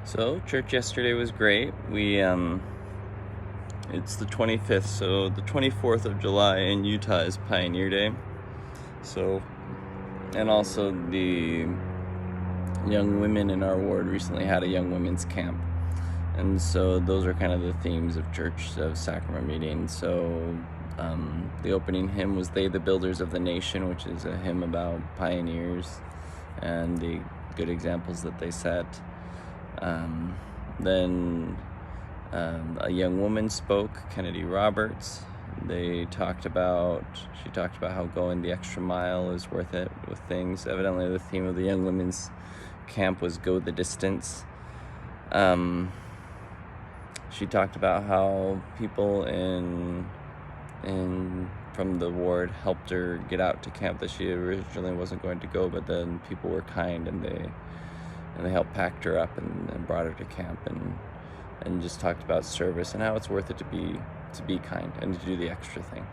So church yesterday was great. It's the 25th, so the 24th of July in Utah is Pioneer Day. So, and also the young women in our ward recently had a young women's camp. And so those are kind of the themes of church, of sacrament meeting. So the opening hymn was "They the Builders of the Nation," which is a hymn about pioneers and the good examples that they set. Then a young woman spoke, Kennedy Roberts. She talked about how going the extra mile is worth it with things. Evidently the theme of the young women's camp was "Go the Distance." She talked about how people from the ward helped her get out to camp that she originally wasn't going to go, but then people were kind and they helped pack her up and brought her to camp and just talked about service and how it's worth it to be kind and to do the extra thing.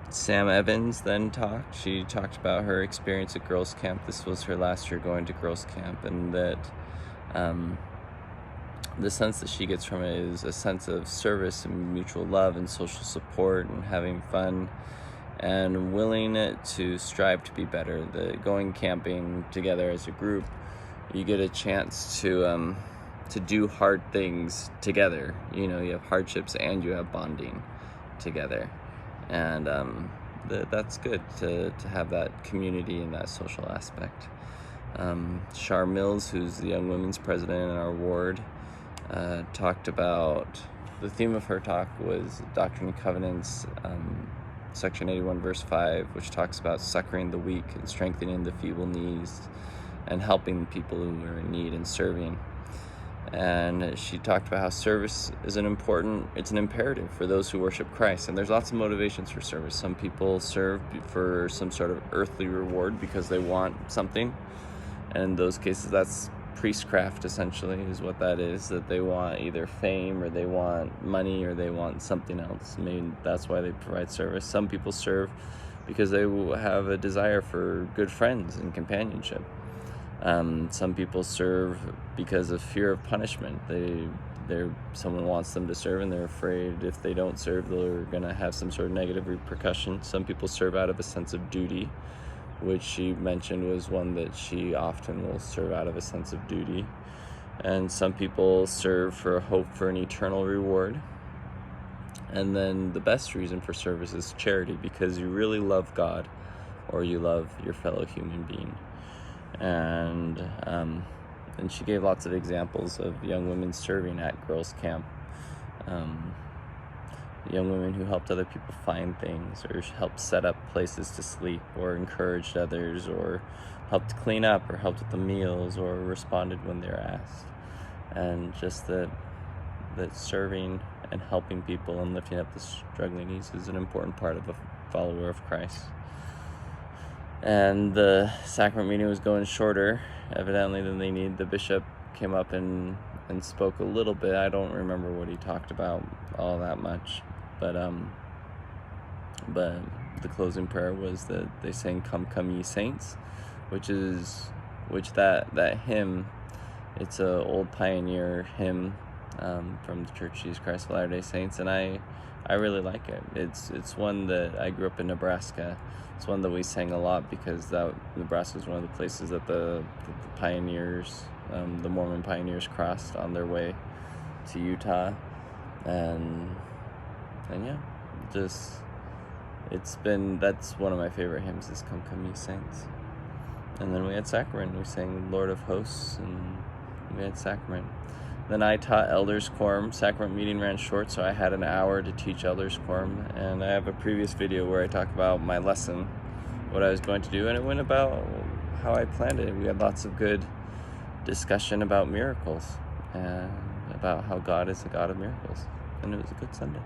Sam Evans then talked. She talked about her experience at girls' camp. This was her last year going to girls' camp, and that the sense that she gets from it is a sense of service and mutual love and social support and having fun and willing to strive to be better. Going camping together as a group, you get a chance to do hard things together. You have hardships and you have bonding together, and that's good to have that community and that social aspect. Char Mills, who's the Young Women's president in our ward, talked about, the theme of her talk was Doctrine and Covenants, section 81 verse 5, which talks about succoring the weak and strengthening the feeble knees and helping people who are in need and serving. And she talked about how service is it's an imperative for those who worship Christ. And there's lots of motivations for service. Some people serve for some sort of earthly reward because they want something. And in those cases, that's priestcraft, essentially, is what that is, that they want either fame or they want money or they want something else. That's why they provide service. Some people serve because they have a desire for good friends and companionship. Some people serve because of fear of punishment. Someone wants them to serve and they're afraid if they don't serve, they're going to have some sort of negative repercussion. Some people serve out of a sense of duty, which she mentioned was one that she often will serve out of a sense of duty. And some people serve for a hope for an eternal reward. And then the best reason for service is charity, because you really love God or you love your fellow human being. And she gave lots of examples of young women serving at girls' camp. Young women who helped other people find things, or helped set up places to sleep, or encouraged others, or helped clean up, or helped with the meals, or responded when they were asked. And just that serving and helping people and lifting up the struggling needs is an important part of a follower of Christ. And the sacrament meeting was going shorter, evidently, than they need. The bishop came up and spoke a little bit. I don't remember what he talked about all that much, but the closing prayer was that they sang "Come, Come, Ye Saints," which that hymn, it's a old pioneer hymn from the Church of Jesus Christ of Latter-day Saints, and I really like it. It's one that I grew up in Nebraska. It's one that we sang a lot because Nebraska was one of the places that the pioneers, the Mormon pioneers, crossed on their way to Utah, and yeah, that's one of my favorite hymns is "Come, Come, Ye Saints." And then we had sacrament. We sang "Lord of Hosts," and we had sacrament. Then I taught elders quorum. Sacrament meeting ran short, so I had an hour to teach elders quorum. And I have a previous video where I talk about my lesson, what I was going to do, and it went about how I planned it. We had lots of good discussion about miracles and about how God is a God of miracles. And it was a good Sunday.